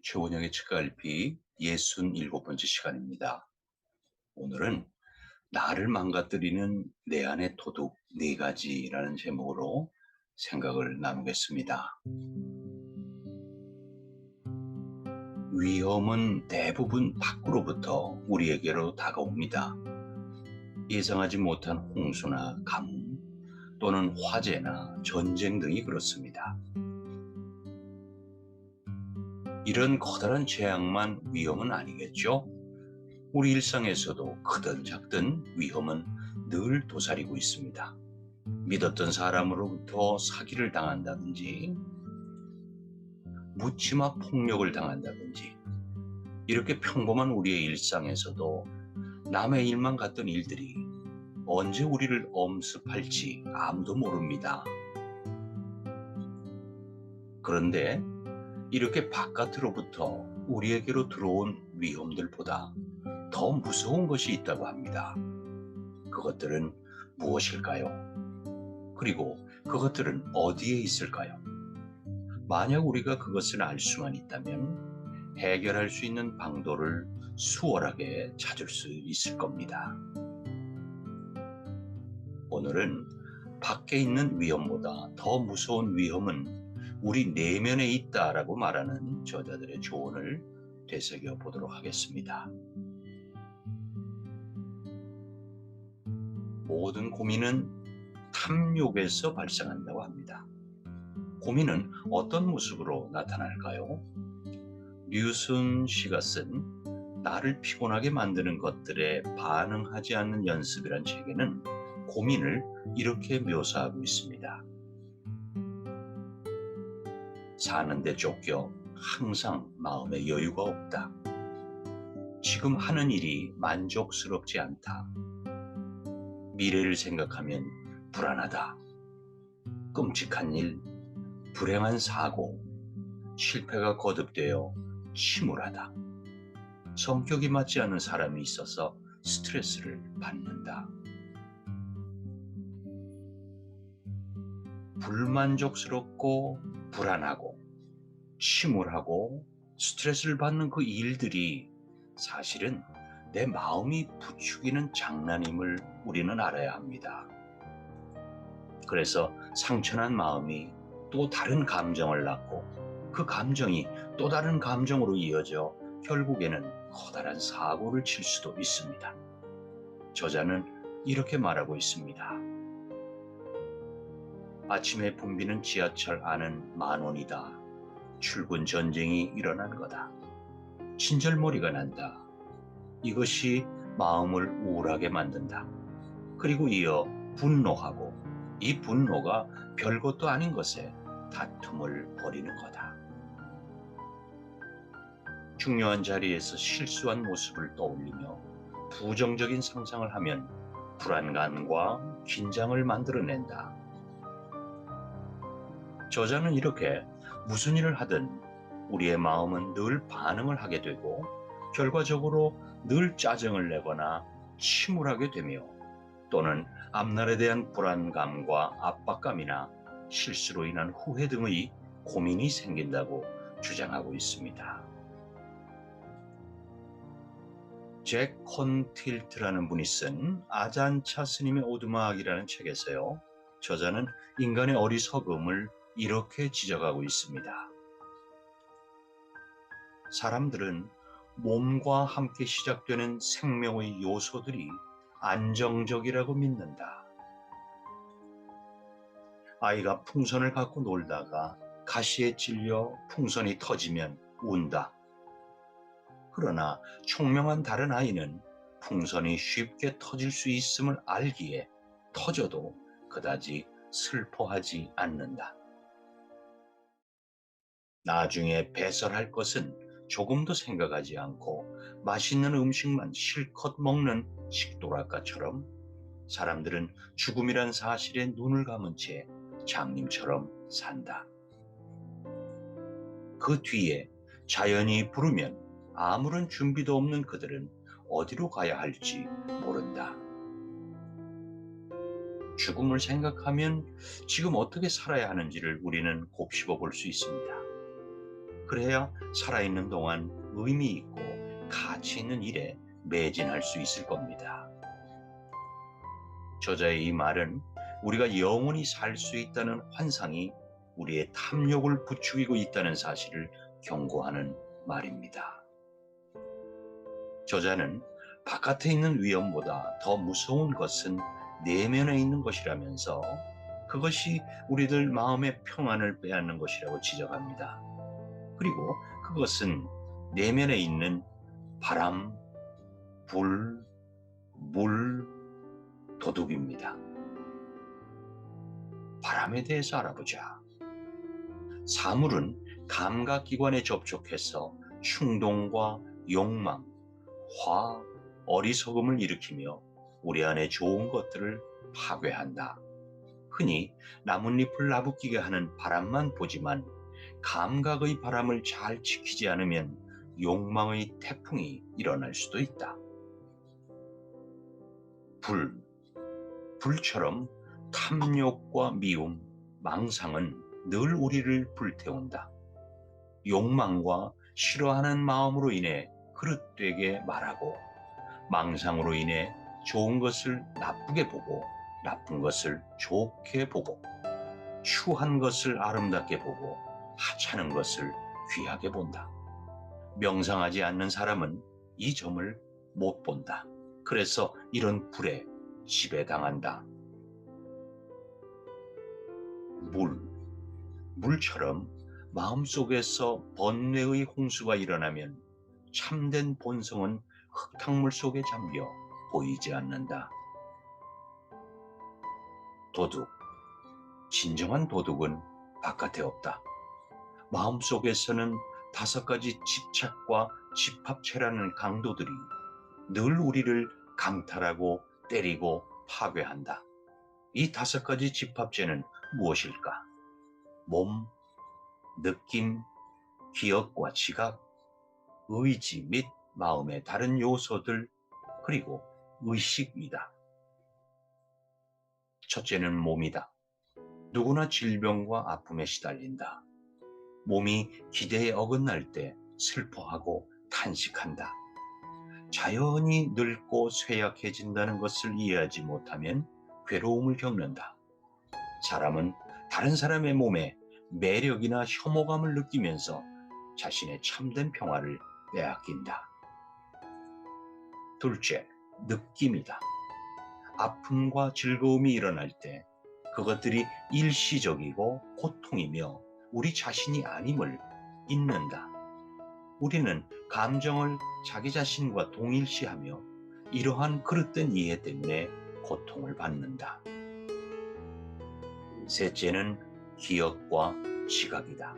최원영의 책갈피 67번째 시간입니다. 오늘은 나를 망가뜨리는 내 안의 도둑 4가지라는 제목으로 생각을 나누겠습니다. 위험은 대부분 밖으로부터 우리에게로 다가옵니다. 예상하지 못한 홍수나 가뭄 또는 화재나 전쟁 등이 그렇습니다. 이런 커다란 재앙만 위험은 아니겠죠? 우리 일상에서도 크든 작든 위험은 늘 도사리고 있습니다. 믿었던 사람으로부터 사기를 당한다든지, 묻지마 폭력을 당한다든지, 이렇게 평범한 우리의 일상에서도 남의 일만 같던 일들이 언제 우리를 엄습할지 아무도 모릅니다. 그런데 이렇게 바깥으로부터 우리에게로 들어온 위험들보다 더 무서운 것이 있다고 합니다. 그것들은 무엇일까요? 그리고 그것들은 어디에 있을까요? 만약 우리가 그것을 알 수만 있다면 해결할 수 있는 방도를 수월하게 찾을 수 있을 겁니다. 오늘은 밖에 있는 위험보다 더 무서운 위험은 우리 내면에 있다라고 말하는 저자들의 조언을 되새겨 보도록 하겠습니다. 모든 고민은 탐욕에서 발생한다고 합니다. 고민은 어떤 모습으로 나타날까요? 류순 씨가 쓴 나를 피곤하게 만드는 것들에 반응하지 않는 연습이란 책에는 고민을 이렇게 묘사하고 있습니다. 사는데 쫓겨 항상 마음에 여유가 없다. 지금 하는 일이 만족스럽지 않다. 미래를 생각하면 불안하다. 끔찍한 일, 불행한 사고, 실패가 거듭되어 침울하다. 성격이 맞지 않는 사람이 있어서 스트레스를 받는다. 불만족스럽고 불안하고 침울하고 스트레스를 받는 그 일들이 사실은 내 마음이 부추기는 장난임을 우리는 알아야 합니다. 그래서 상처난 마음이 또 다른 감정을 낳고 그 감정이 또 다른 감정으로 이어져 결국에는 커다란 사고를 칠 수도 있습니다. 저자는 이렇게 말하고 있습니다. 아침에 붐비는 지하철 안은 만원이다. 출근 전쟁이 일어난 거다. 친절머리가 난다. 이것이 마음을 우울하게 만든다. 그리고 이어 분노하고 이 분노가 별것도 아닌 것에 다툼을 벌이는 거다. 중요한 자리에서 실수한 모습을 떠올리며 부정적인 상상을 하면 불안감과 긴장을 만들어낸다. 저자는 이렇게 무슨 일을 하든 우리의 마음은 늘 반응을 하게 되고 결과적으로 늘 짜증을 내거나 침울하게 되며 또는 앞날에 대한 불안감과 압박감이나 실수로 인한 후회 등의 고민이 생긴다고 주장하고 있습니다. 잭 콘틸트라는 분이 쓴 아잔차 스님의 오두막이라는 책에서요. 저자는 인간의 어리석음을 이렇게 지적하고 있습니다. 사람들은 몸과 함께 시작되는 생명의 요소들이 안정적이라고 믿는다. 아이가 풍선을 갖고 놀다가 가시에 찔려 풍선이 터지면 운다. 그러나 총명한 다른 아이는 풍선이 쉽게 터질 수 있음을 알기에 터져도 그다지 슬퍼하지 않는다. 나중에 배설할 것은 조금도 생각하지 않고 맛있는 음식만 실컷 먹는 식도락가처럼 사람들은 죽음이란 사실에 눈을 감은 채 장님처럼 산다. 그 뒤에 자연이 부르면 아무런 준비도 없는 그들은 어디로 가야 할지 모른다. 죽음을 생각하면 지금 어떻게 살아야 하는지를 우리는 곱씹어 볼 수 있습니다. 그래야 살아있는 동안 의미 있고 가치 있는 일에 매진할 수 있을 겁니다. 저자의 이 말은 우리가 영원히 살 수 있다는 환상이 우리의 탐욕을 부추기고 있다는 사실을 경고하는 말입니다. 저자는 바깥에 있는 위험보다 더 무서운 것은 내면에 있는 것이라면서 그것이 우리들 마음의 평안을 빼앗는 것이라고 지적합니다. 그리고 그것은 내면에 있는 바람, 불, 물, 도둑입니다. 바람에 대해서 알아보자. 사물은 감각기관에 접촉해서 충동과 욕망, 화, 어리석음을 일으키며 우리 안에 좋은 것들을 파괴한다. 흔히 나뭇잎을 나부끼게 하는 바람만 보지만 감각의 바람을 잘 지키지 않으면 욕망의 태풍이 일어날 수도 있다. 불처럼 탐욕과 미움, 망상은 늘 우리를 불태운다. 욕망과 싫어하는 마음으로 인해 그릇되게 말하고 망상으로 인해 좋은 것을 나쁘게 보고 나쁜 것을 좋게 보고 추한 것을 아름답게 보고 하찮은 것을 귀하게 본다. 명상하지 않는 사람은 이 점을 못 본다. 그래서 이런 불에 지배당한다. 물처럼 마음속에서 번뇌의 홍수가 일어나면 참된 본성은 흙탕물 속에 잠겨 보이지 않는다. 진정한 도둑은 바깥에 없다. 마음속에서는 5가지 집착과 집합체라는 강도들이 늘 우리를 강탈하고 때리고 파괴한다. 이 5가지 집합체는 무엇일까? 몸, 느낌, 기억과 지각, 의지 및 마음의 다른 요소들, 그리고 의식이다. 첫째는 몸이다. 누구나 질병과 아픔에 시달린다. 몸이 기대에 어긋날 때 슬퍼하고 탄식한다. 자연히 늙고 쇠약해진다는 것을 이해하지 못하면 괴로움을 겪는다. 사람은 다른 사람의 몸에 매력이나 혐오감을 느끼면서 자신의 참된 평화를 빼앗긴다. 둘째, 느낌이다. 아픔과 즐거움이 일어날 때 그것들이 일시적이고 고통이며 우리 자신이 아님을 잊는다. 우리는 감정을 자기 자신과 동일시하며 이러한 그릇된 이해 때문에 고통을 받는다. 셋째는 기억과 지각이다.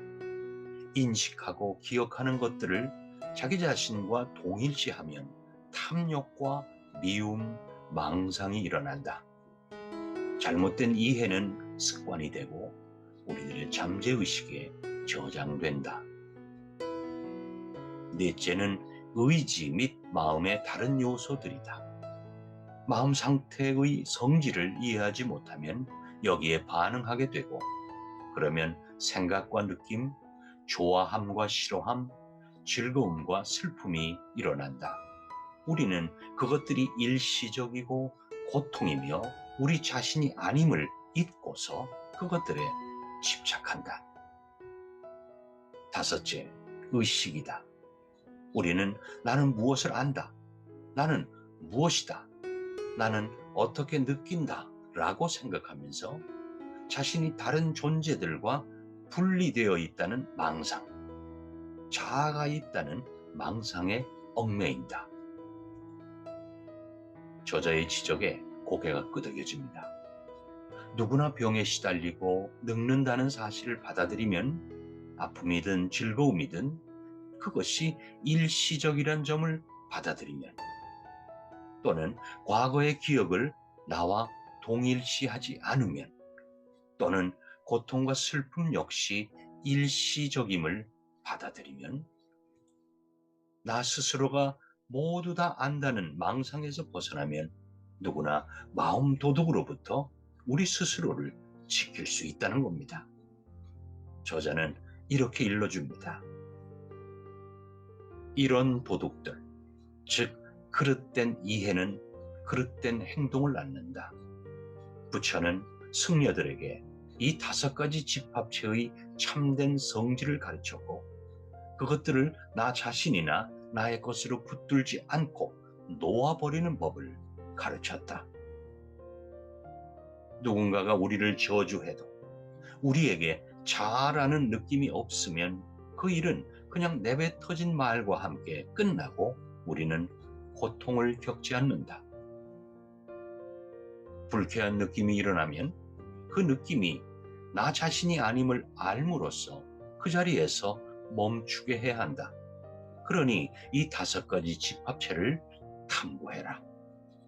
인식하고 기억하는 것들을 자기 자신과 동일시하면 탐욕과 미움, 망상이 일어난다. 잘못된 이해는 습관이 되고 우리들의 잠재의식에 저장된다. 넷째는 의지 및 마음의 다른 요소들이다. 마음 상태의 성질을 이해하지 못하면 여기에 반응하게 되고, 그러면 생각과 느낌, 좋아함과 싫어함, 즐거움과 슬픔이 일어난다. 우리는 그것들이 일시적이고 고통이며 우리 자신이 아님을 잊고서 그것들에 집착한다. 다섯째, 의식이다. 우리는 나는 무엇을 안다. 나는 무엇이다. 나는 어떻게 느낀다. 라고 생각하면서 자신이 다른 존재들과 분리되어 있다는 망상, 자아가 있다는 망상에 얽매인다. 저자의 지적에 고개가 끄덕여집니다. 누구나 병에 시달리고 늙는다는 사실을 받아들이면 아픔이든 즐거움이든 그것이 일시적이란 점을 받아들이면, 또는 과거의 기억을 나와 동일시하지 않으면, 또는 고통과 슬픔 역시 일시적임을 받아들이면, 나 스스로가 모두 다 안다는 망상에서 벗어나면 누구나 마음 도둑으로부터 우리 스스로를 지킬 수 있다는 겁니다. 저자는 이렇게 일러줍니다. 이런 도둑들, 즉 그릇된 이해는 그릇된 행동을 낳는다. 부처는 승려들에게 이 5가지 집합체의 참된 성질을 가르쳤고 그것들을 나 자신이나 나의 것으로 붙들지 않고 놓아버리는 법을 가르쳤다. 누군가가 우리를 저주해도 우리에게 잘하는 느낌이 없으면 그 일은 그냥 내뱉어진 말과 함께 끝나고 우리는 고통을 겪지 않는다. 불쾌한 느낌이 일어나면 그 느낌이 나 자신이 아님을 알므로써 그 자리에서 멈추게 해야 한다. 그러니 이 5가지 집합체를 탐구해라.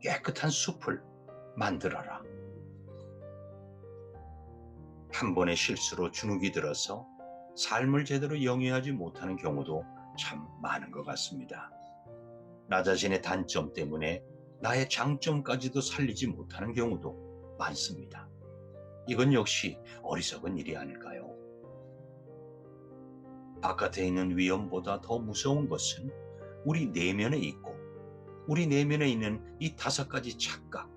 깨끗한 숲을 만들어라. 한 번의 실수로 주눅이 들어서 삶을 제대로 영위하지 못하는 경우도 참 많은 것 같습니다. 나 자신의 단점 때문에 나의 장점까지도 살리지 못하는 경우도 많습니다. 이건 역시 어리석은 일이 아닐까요? 바깥에 있는 위험보다 더 무서운 것은 우리 내면에 있고 우리 내면에 있는 이 5가지 착각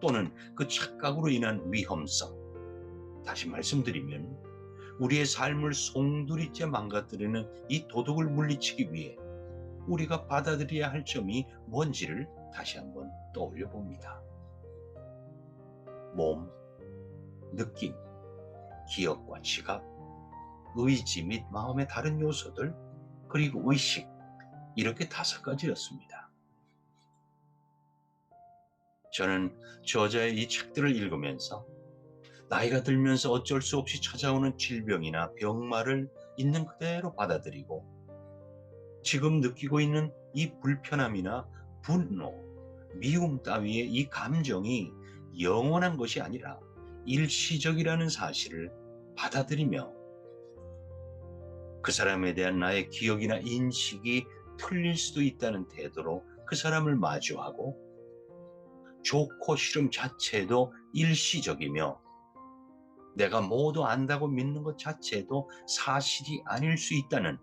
또는 그 착각으로 인한 위험성. 다시 말씀드리면 우리의 삶을 송두리째 망가뜨리는 이 도둑을 물리치기 위해 우리가 받아들여야 할 점이 뭔지를 다시 한번 떠올려 봅니다. 몸, 느낌, 기억과 지각, 의지 및 마음의 다른 요소들, 그리고 의식, 이렇게 5가지였습니다. 저는 저자의 이 책들을 읽으면서 나이가 들면서 어쩔 수 없이 찾아오는 질병이나 병마를 있는 그대로 받아들이고 지금 느끼고 있는 이 불편함이나 분노, 미움 따위의 이 감정이 영원한 것이 아니라 일시적이라는 사실을 받아들이며 그 사람에 대한 나의 기억이나 인식이 틀릴 수도 있다는 태도로 그 사람을 마주하고 좋고 싫음 자체도 일시적이며 내가 모두 안다고 믿는 것 자체도 사실이 아닐 수 있다는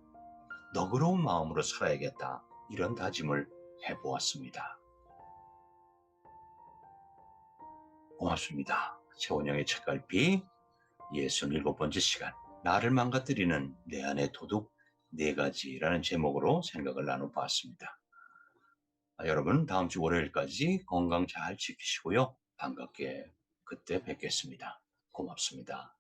너그러운 마음으로 살아야겠다. 이런 다짐을 해보았습니다. 고맙습니다. 최원영의 책갈피 67번째 시간 나를 망가뜨리는 내 안의 도둑 4가지라는 제목으로 생각을 나눠봤습니다. 여러분 다음 주 월요일까지 건강 잘 지키시고요. 반갑게 그때 뵙겠습니다. 고맙습니다.